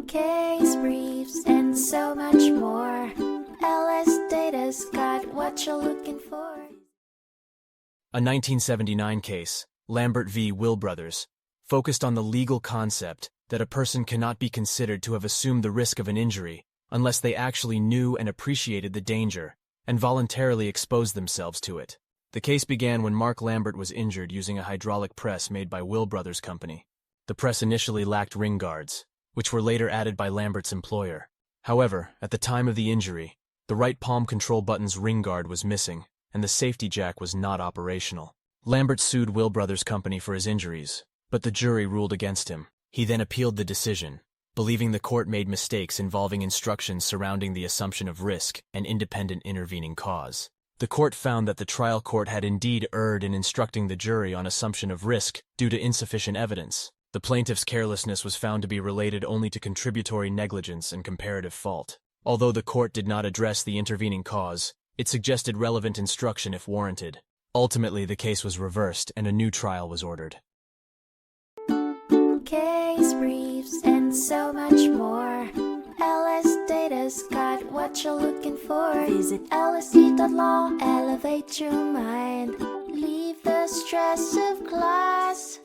case briefs, and so much more. LSData's got what you're looking for. A 1979 case, Lambert v. Will Brothers, focused on the legal concept that a person cannot be considered to have assumed the risk of an injury unless they actually knew and appreciated the danger and voluntarily exposed themselves to it. The case began when Mark Lambert was injured using a hydraulic press made by Will Brothers Company. The press initially lacked ring guards, which were later added by Lambert's employer. However, at the time of the injury, the right palm control button's ring guard was missing, and the safety jack was not operational. Lambert sued Will Brothers Company for his injuries, but the jury ruled against him. He then appealed the decision, believing the court made mistakes involving instructions surrounding the assumption of risk and independent intervening cause. The court found that the trial court had indeed erred in instructing the jury on assumption of risk due to insufficient evidence. The plaintiff's carelessness was found to be related only to contributory negligence and comparative fault. Although the court did not address the intervening cause, it suggested relevant instruction if warranted. Ultimately, the case was reversed and a new trial was ordered. Case briefs, and so much more. LSData's got what you're looking for. Visit lsd.law, elevate your mind. Leave the stress of class.